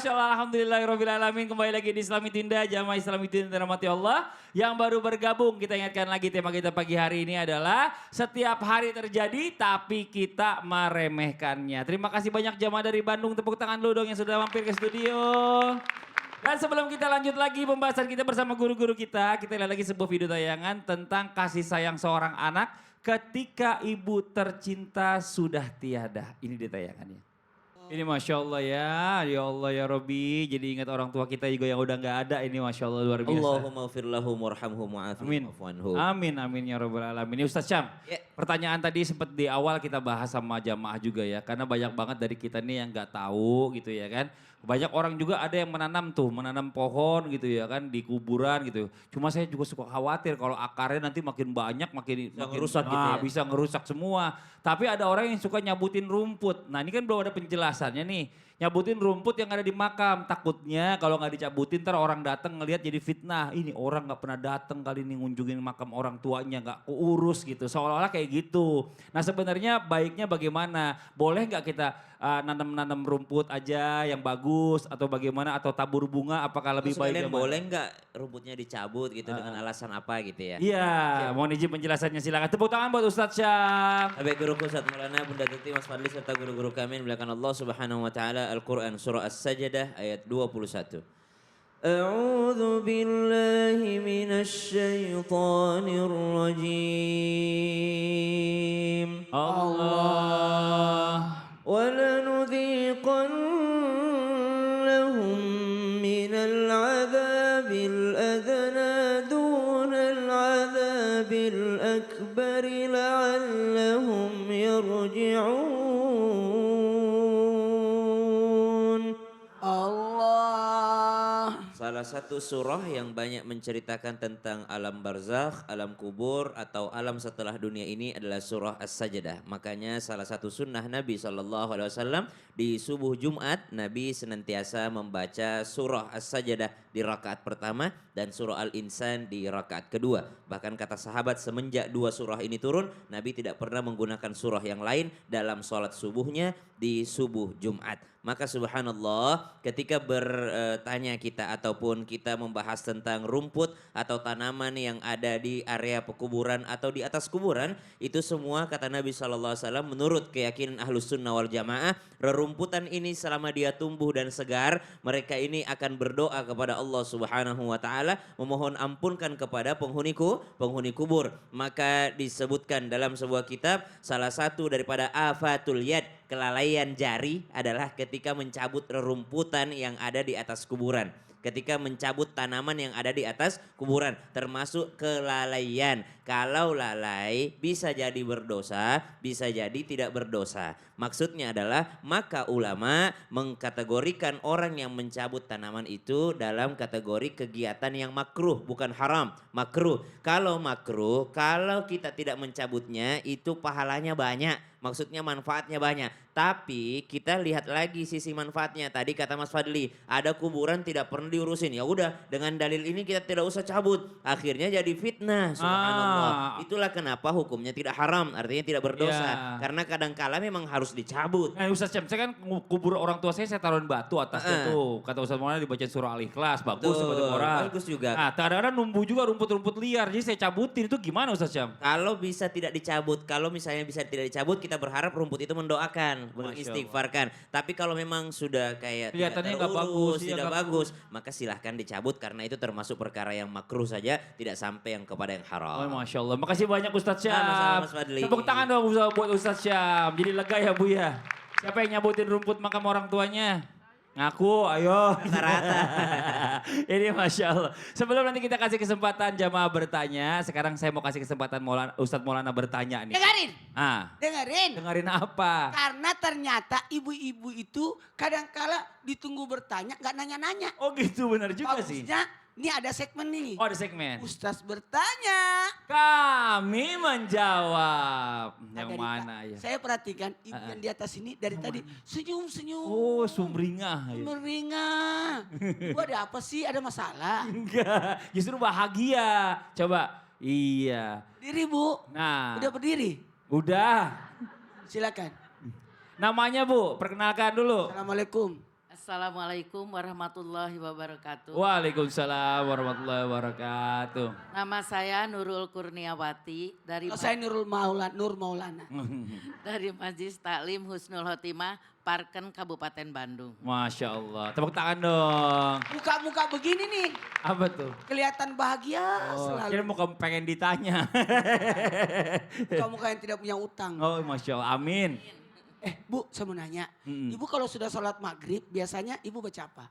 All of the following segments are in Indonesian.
Masya Allah, alhamdulillahirrahmanirrahim. Kembali lagi di Islami Tinda, Jamaah Islami Tinda rahmati Allah. Yang baru bergabung, kita ingatkan lagi tema kita pagi hari ini adalah setiap hari terjadi tapi kita meremehkannya. Terima kasih banyak jamaah dari Bandung, tepuk tangan dulu dong yang sudah mampir ke studio. Dan sebelum kita lanjut lagi pembahasan kita bersama guru-guru kita lihat lagi sebuah video tayangan tentang kasih sayang seorang anak ketika ibu tercinta sudah tiada. Ini dia tayangannya. Ini Masya Allah ya Allah ya Robbi. Jadi ingat orang tua kita juga yang udah gak ada, ini Masya Allah luar biasa. Allahumma ufir lahum warhamhum wa'afihim wa'fu anhum. Amin ya Rabbal Alamin. Ustaz Syam, pertanyaan tadi sempat di awal kita bahas sama jamaah juga ya. Karena banyak banget dari kita nih yang gak tahu gitu ya kan. Banyak orang juga ada yang menanam pohon gitu ya kan di kuburan gitu. Cuma saya juga suka khawatir kalau akarnya nanti makin banyak makin ngerusak gitu ya. Bisa ngerusak semua. Tapi ada orang yang suka nyabutin rumput. Nah ini kan belum ada penjelasannya nih. Nyabutin rumput yang ada di makam. Takutnya kalau nggak dicabutin ntar orang datang ngelihat jadi fitnah. Ini orang nggak pernah datang kali ini ngunjungin makam orang tuanya, nggak keurus gitu. Seolah-olah kayak gitu. Nah sebenarnya baiknya bagaimana? Boleh nggak kita nanam rumput aja yang bagus atau bagaimana? Atau tabur bunga apakah lebih baik? Boleh nggak rumputnya dicabut gitu dengan alasan apa gitu ya? Iya, mohon izin penjelasannya silakan. Tepuk tangan buat Ustadz Syam. Habib guruku Ustaz Maulana, Bunda Tuti, Mas Fadli serta guru-guru kami melakukan Allah Subhanahu wa taala Al-Qur'an surah As-Sajdah ayat 21. A'udzu billahi minasy syaithanir rajim. Allah. وَلَنُذِيقَنَّهُم مِّنَ الْعَذَابِ الْأَدْنَىٰ دُونَ الْعَذَابِ الْأَكْبَرِ لَعَلَّهُمْ يَرْجِعُونَ. Salah satu surah yang banyak menceritakan tentang alam barzakh, alam kubur atau alam setelah dunia ini adalah surah As-Sajdah. Makanya salah satu sunnah Nabi SAW di subuh Jumat, Nabi senantiasa membaca surah As-Sajdah di rakaat pertama dan surah Al-Insan di rakaat kedua. Bahkan kata sahabat semenjak dua surah ini turun, Nabi tidak pernah menggunakan surah yang lain dalam sholat subuhnya di subuh Jumat. Maka subhanallah ketika bertanya kita ataupun kita membahas tentang rumput atau tanaman yang ada di area pekuburan atau di atas kuburan, itu semua kata Nabi SAW menurut keyakinan Ahlus Sunnah wal Jamaah, rerumputan ini selama dia tumbuh dan segar, mereka ini akan berdoa kepada Allah Subhanahu wa taala memohon ampunkan kepada penghuni kubur. Maka disebutkan dalam sebuah kitab salah satu daripada afatul yad, kelalaian jari adalah ketika mencabut rerumputan yang ada di atas kuburan. Ketika mencabut tanaman yang ada di atas kuburan, termasuk kelalaian. Kalau lalai bisa jadi berdosa, bisa jadi tidak berdosa. Maksudnya adalah maka ulama mengkategorikan orang yang mencabut tanaman itu dalam kategori kegiatan yang makruh, bukan haram, makruh. Kalau makruh, kalau kita tidak mencabutnya itu pahalanya banyak. Maksudnya manfaatnya banyak. Tapi kita lihat lagi sisi manfaatnya. Tadi kata Mas Fadli, ada kuburan tidak pernah diurusin. Ya udah, dengan dalil ini kita tidak usah cabut. Akhirnya jadi fitnah. Subhanallah. Itulah kenapa hukumnya tidak haram, artinya tidak berdosa. Karena kadang-kala memang harus dicabut. Ustaz Syam, saya kan kubur orang tua saya taruhin batu atasnya tuh. Kata Ustaz Maulana dibacain surah Al-Ikhlas, bagus seperti orang. Bagus juga. Nah, kadang-kadang numbuh juga rumput-rumput liar. Jadi saya cabutin, itu gimana Ustaz Syam? Kalau bisa tidak dicabut, kalau misalnya bisa tidak dicabut, kita berharap rumput itu mendoakan, mengistighfarkan. Tapi kalau memang sudah kayak kelihatannya tidak terurus, tidak bagus, maka silahkan dicabut karena itu termasuk perkara yang makruh saja, tidak sampai yang kepada yang haram. Oh, Masya Allah. Makasih banyak Ustaz Syam. Sama-sama Mas Fadli. Tepuk tangan dong buat Ustaz Syam. Jadi lega ya Bu ya. Siapa yang nyabutin rumput makam orang tuanya? Ngaku, ayo. Rata-rata. Ini Masya Allah. Sebelum nanti kita kasih kesempatan jamaah bertanya, sekarang saya mau kasih kesempatan Ustadz Maulana bertanya nih. Dengerin. Dengerin. Dengerin apa? Karena ternyata ibu-ibu itu kadangkala ditunggu bertanya nggak nanya-nanya. Oh gitu, benar juga sih. Bagusnya ini ada segmen nih. Oh ada segmen. Ustaz bertanya. Kami menjawab. Yang mana ya? Saya perhatikan ibu yang di atas ini dari tadi senyum-senyum. Oh sumringah. Sumringah. Ibu ada apa sih? Ada masalah? Enggak, justru bahagia. Coba, iya. Berdiri Bu. Nah. Udah berdiri? Udah. Silakan. Namanya Bu, perkenalkan dulu. Assalamualaikum. Assalamualaikum warahmatullahi wabarakatuh. Waalaikumsalam warahmatullahi wabarakatuh. Nama saya Nurul Kurniawati dari Kalau saya Nur Maulana. dari Majelis Taklim Husnul Khotimah Parken Kabupaten Bandung. Masya Allah. Tepuk tangan dong. Muka-muka begini nih, Apa tuh? kelihatan bahagia Oh, selalu. kira mau pengen ditanya. Muka-muka yang tidak punya utang. Oh, Masya Allah. Amin. Bu, saya mau nanya. Mm-mm. Ibu kalau sudah sholat maghrib, biasanya ibu baca apa?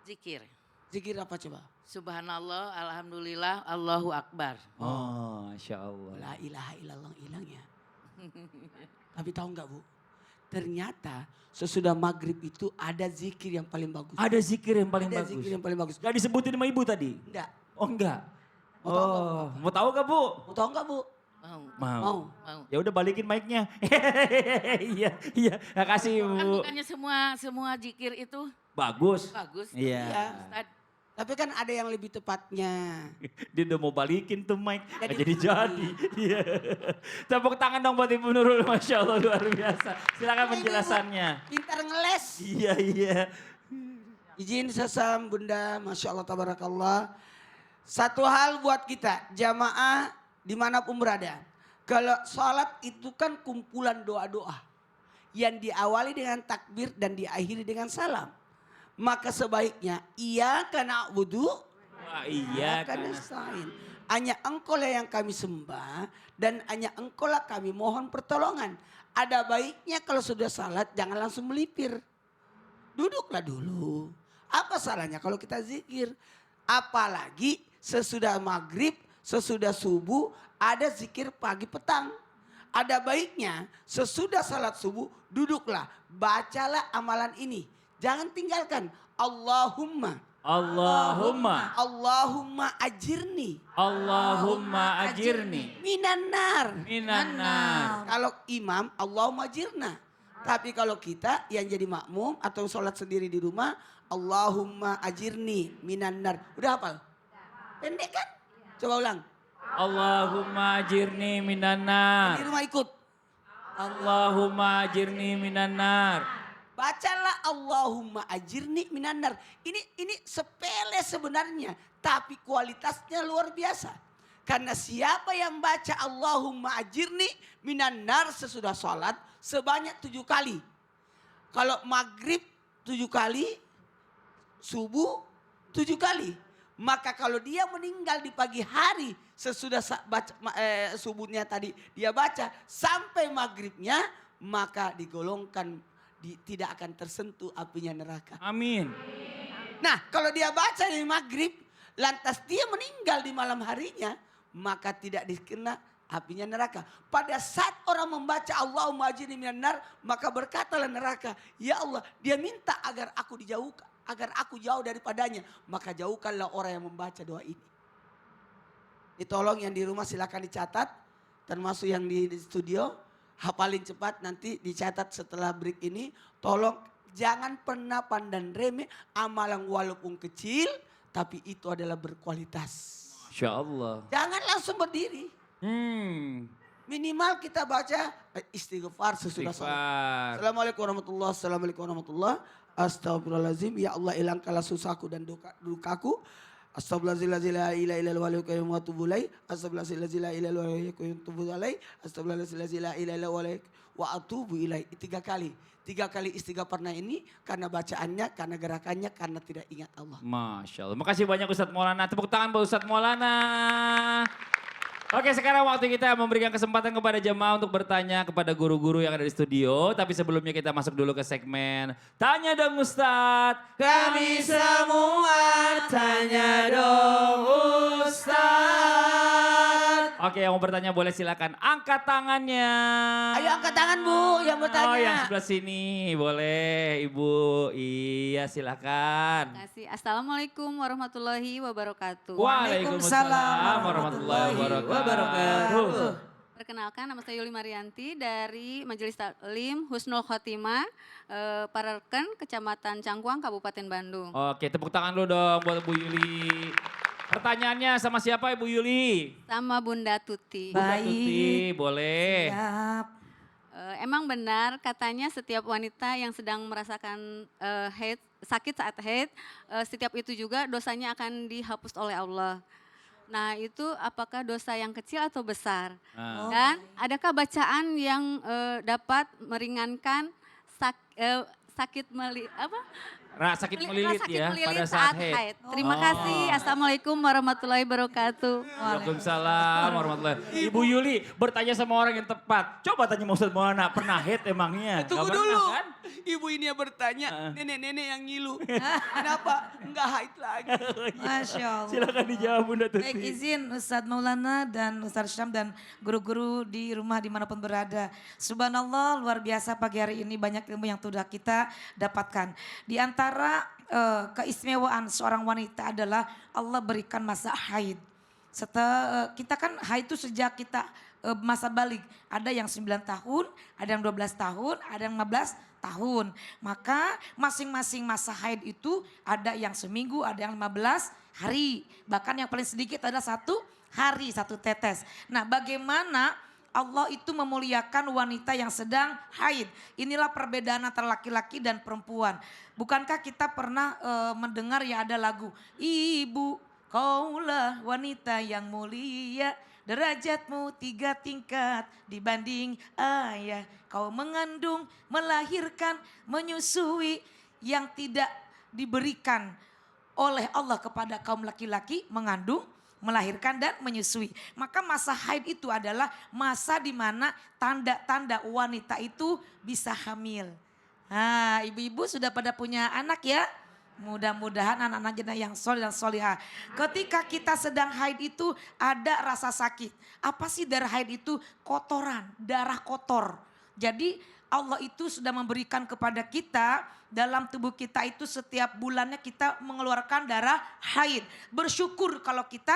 Zikir. Zikir apa coba? Subhanallah, alhamdulillah, Allahu Akbar. Oh, Masya Allah. La ilaha illallah hilang ya. Tapi tahu nggak Bu? Ternyata sesudah maghrib itu ada zikir yang paling bagus. Ada zikir yang paling Ada bagus. zikir yang paling bagus. Gak disebutin sama ibu tadi? Enggak. Oh enggak. Mau tahu nggak, Oh, mau tahu gak Bu? Mau tahu nggak Bu? Mau. Mau. Mau. Ya udah balikin mic-nya. Iya, iya. Makasih Kan Bu. bukannya semua zikir itu Bagus. bagus. Iya. Iya. Ustaz, Tapi kan ada yang lebih tepatnya. Dia udah mau balikin tuh mic. Nggak Jadi jadi. Iya. Tepuk tangan dong buat Ibu Nurul. Masya Allah luar biasa. Silakan penjelasannya. Pintar ngeles. Iya, iya. Izin sesam Bunda, Masya Allah Tabarakallah. Satu hal buat kita, jamaah dimanapun berada. Kalau sholat itu kan kumpulan doa-doa. Yang diawali dengan takbir dan diakhiri dengan salam. Maka sebaiknya, iyyaka na'budu Wah, iya kan. nasta'in. Hanya engkau lah yang kami sembah dan hanya engkau lah kami mohon pertolongan. Ada baiknya kalau sudah salat jangan langsung melipir. Duduklah dulu. Apa salahnya kalau kita zikir? Apalagi sesudah maghrib, sesudah subuh ada zikir pagi petang. Ada baiknya sesudah salat subuh duduklah. Bacalah amalan ini. Jangan tinggalkan. Allahumma. Allahumma ajirni. Allahumma ajirni. Minan nar. Minanar. Kalau imam Allahumma ajirna. Tapi kalau kita yang jadi makmum atau sholat sendiri di rumah. Allahumma ajirni minan nar. Udah hafal? Pendek kan? Coba ulang. Allahumma ajirni minanar. Di rumah ikut. Allahumma ajirni minanar. Bacalah Allahumma ajirni minan nar. Ini sepele sebenarnya. Tapi kualitasnya luar biasa. Karena siapa yang baca Allahumma ajirni minan nar sesudah sholat sebanyak 7 kali. Kalau maghrib 7 kali, subuh 7 kali. Maka kalau dia meninggal di pagi hari sesudah subuhnya tadi dia baca sampai maghribnya maka digolongkan tidak akan tersentuh apinya neraka. Amin. Nah kalau dia baca di maghrib lantas dia meninggal di malam harinya maka tidak dikena apinya neraka. Pada saat orang membaca Allahumma ajirni minan nar maka berkatalah neraka, ya Allah dia minta agar aku dijauhkan. Agar aku jauh daripadanya. Maka jauhkanlah orang yang membaca doa ini. Tolong yang di rumah silakan dicatat. Termasuk yang di studio. Hafalin cepat nanti dicatat setelah break ini. Tolong jangan pernah pandang remeh. Amalan walaupun kecil. Tapi itu adalah berkualitas. Masya Allah. Jangan langsung berdiri. Minimal kita baca istighfar sesudah salat. Istighfar. Assalamualaikum warahmatullahi wabarakatuh. Assalamualaikum warahmatullahi wabarakatuh. Astagfirullahaladzim. Ya Allah hilangkanlah susahku dan dukaku. Astagfirullahaladzim la ilaha illallah wa la ilaha illallah wa atubu ilaih. Astagfirullahaladzim la ilaha illallah wa atubu ilaih. Astagfirullahaladzim la ilaha illallah wa atubu ilaih. 3 kali. 3 kali istighfarnya ini karena bacaannya, karena gerakannya, karena tidak ingat Allah. Masya Allah. Makasih banyak Ustadz Maulana. Tepuk tangan buat Ustadz Maulana. Oke, sekarang waktu kita memberikan kesempatan kepada jemaah untuk bertanya kepada guru-guru yang ada di studio. Tapi sebelumnya kita masuk dulu ke segmen Tanya Dong Ustadz. Kami semua tanya dong Ustadz. Oke, yang mau bertanya boleh silakan angkat tangannya. Ayo angkat tangan Bu yang bertanya. Oh, yang sebelah sini boleh Ibu. Iya, silakan. Kasih. Assalamualaikum warahmatullahi wabarakatuh. Waalaikumsalam warahmatullahi wabarakatuh. Perkenalkan nama saya Yuli Marianti dari Majelis Taklim Husnul Khotimah, Parken, Kecamatan Cangkuang, Kabupaten Bandung. Oke, tepuk tangan dulu dong buat Bu Yuli. Pertanyaannya sama siapa Ibu Yuli? Sama Bunda Tuti. Bunda Tuti, boleh. Emang benar katanya setiap wanita yang sedang merasakan haid sakit saat haid, setiap itu juga dosanya akan dihapus oleh Allah. Nah itu apakah dosa yang kecil atau besar? Nah. Dan adakah bacaan yang dapat meringankan sakit Sakit melilit sakit ya melilit pada saat haid. Terima kasih. Assalamualaikum warahmatullahi wabarakatuh. Waalaikumsalam warahmatullahi. Ibu Yuli bertanya sama orang yang tepat. Coba tanya Ustaz Maulana, pernah haid emangnya? Tunggu Nggak pernah, dulu. kan? Ibu ini yang bertanya, nenek-nenek yang ngilu. Kenapa? Enggak haid lagi. Masya Allah. Silakan dijawab Bunda Tuti. Baik, izin Ustadz Maulana dan Ustadz Syam dan guru-guru di rumah dimanapun berada. Subhanallah, luar biasa pagi hari ini banyak ilmu yang sudah kita dapatkan. Di antara keistimewaan seorang wanita adalah Allah berikan masa haid. Setelah kita kan haid itu sejak kita masa balik. Ada yang 9 tahun, ada yang 12 tahun, ada yang 15 tahun. Maka masing-masing masa haid itu ada yang seminggu, ada yang 15 hari. Bahkan yang paling sedikit adalah 1 hari, 1 tetes. Nah bagaimana Allah itu memuliakan wanita yang sedang haid. Inilah perbedaan antara laki-laki dan perempuan. Bukankah kita pernah mendengar ya ada lagu, Ibu kaulah wanita yang mulia, derajatmu 3 tingkat dibanding ayah. Kau mengandung, melahirkan, menyusui yang tidak diberikan oleh Allah kepada kaum laki-laki, mengandung, melahirkan dan menyusui. Maka masa haid itu adalah masa di mana tanda-tanda wanita itu bisa hamil. Nah, ibu-ibu sudah pada punya anak ya? Mudah-mudahan anak-anak kita yang soleh dan solihah. Ketika kita sedang haid itu ada rasa sakit. Apa sih darah haid itu? Kotoran, darah kotor. Jadi Allah itu sudah memberikan kepada kita dalam tubuh kita itu setiap bulannya kita mengeluarkan darah haid. Bersyukur kalau kita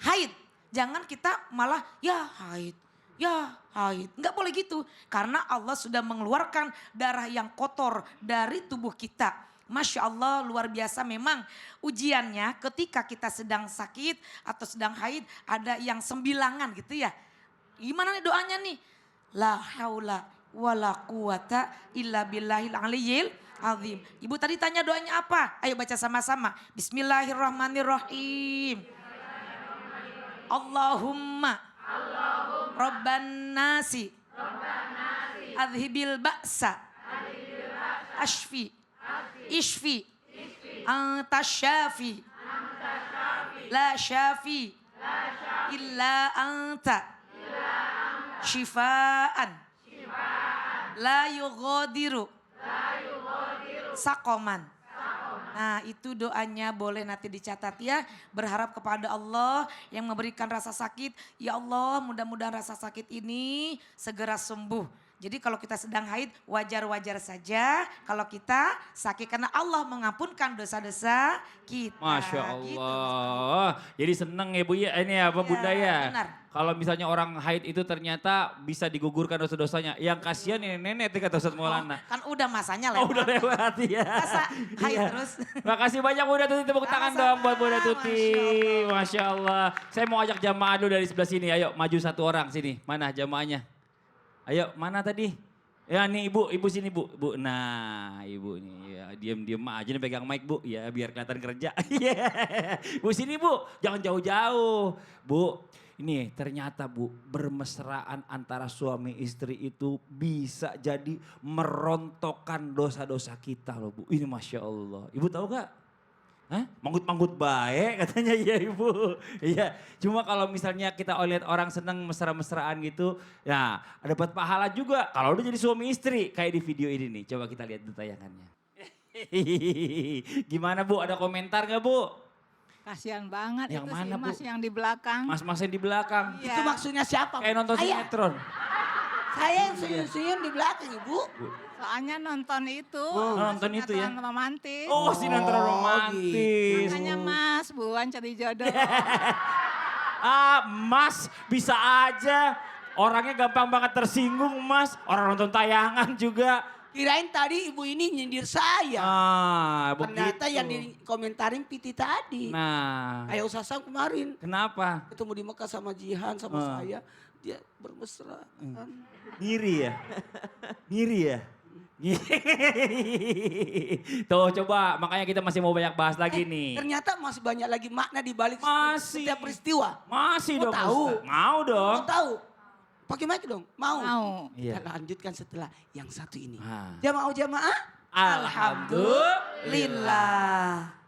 haid. Jangan kita malah ya haid. Ya haid, nggak boleh gitu. Karena Allah sudah mengeluarkan darah yang kotor dari tubuh kita. Masya Allah luar biasa memang ujiannya ketika kita sedang sakit atau sedang haid ada yang sembilangan gitu ya. Gimana nih doanya nih? La haula wala quwata illa billahil aliyyil azim. Ibu tadi tanya doanya apa? Ayo baca sama-sama. Bismillahirrahmanirrahim. Allahumma Rabban nasi adhibil ba'sa ashfi ishfi anta syafi la syafi illa anta syifaan la yughadiru sakoman. Nah itu doanya boleh nanti dicatat ya. Berharap kepada Allah yang memberikan rasa sakit. Ya Allah mudah-mudahan rasa sakit ini segera sembuh. Jadi kalau kita sedang haid wajar-wajar saja kalau kita sakit. Karena Allah mengampunkan dosa-dosa kita. Masya Gitu. Allah. Jadi seneng ya Bu ya, ini apa Bunda ya. benar. Kalau misalnya orang haid itu ternyata bisa digugurkan dosa-dosanya. Yang kasihan nenek-nenek kata Ustaz Maulana. Kan udah masanya Oh lewat. udah lewat ya. Masa haid Iya. terus. Makasih banyak Bunda Tuti, tepuk tangan Sama-sama, dong buat Bunda Tuti. Masya Masya Allah. Saya mau ajak jamaah dulu dari sebelah sini. Ayo maju 1 orang sini. Mana jamaahnya? Ayo mana tadi? Ya nih ibu sini bu. Nah ibu nih ya diem aja nih pegang mic bu. Ya biar kelihatan kerja. Iya. Bu sini bu, jangan jauh-jauh. Bu, ini ternyata bu bermesraan antara suami istri itu bisa jadi merontokkan dosa-dosa kita loh bu. Ini Masya Allah. Ibu tahu gak? Hah? Manggut-manggut baik katanya ya ibu. Iya, cuma kalau misalnya kita lihat orang seneng mesra-mesraan gitu, ya dapat pahala juga. Kalau udah jadi suami istri kayak di video ini nih. Coba kita lihat dulu tayangannya. Gimana bu, ada komentar gak bu? Kasihan banget Yang itu mana, si Mas Bu? yang di belakang. Mas-mas yang di belakang. Iya. Itu maksudnya siapa? Kayak nonton Ayah, sinetron. saya yang senyum-senyum di belakang ibu. Soalnya nonton itu. nonton itu ya? sinetron romantis. Oh sinetron romantis. Makanya Mas buruan cari jodoh. Mas bisa aja. Orangnya gampang banget tersinggung mas. Orang nonton tayangan juga. Kirain tadi ibu ini nyindir saya. Ternyata Begitu. yang dikomentarin Piti tadi. Nah, Kayak Usasam kemarin. kenapa? Ketemu di Mekah sama Jihan sama Ah. saya. Dia bermesraan. Ngiri ya? Ngiri ya? Tuh coba, makanya kita masih mau banyak bahas lagi nih. Ternyata masih banyak lagi makna di balik Masih. setiap peristiwa. Masih Mau dong tahu? Ustaz. Mau dong. Mau tahu? Pakai mic dong. Mau. Mau. Iya. Kita lanjutkan setelah yang satu ini. Ah. Jamaah. Alhamdulillah. Lillah.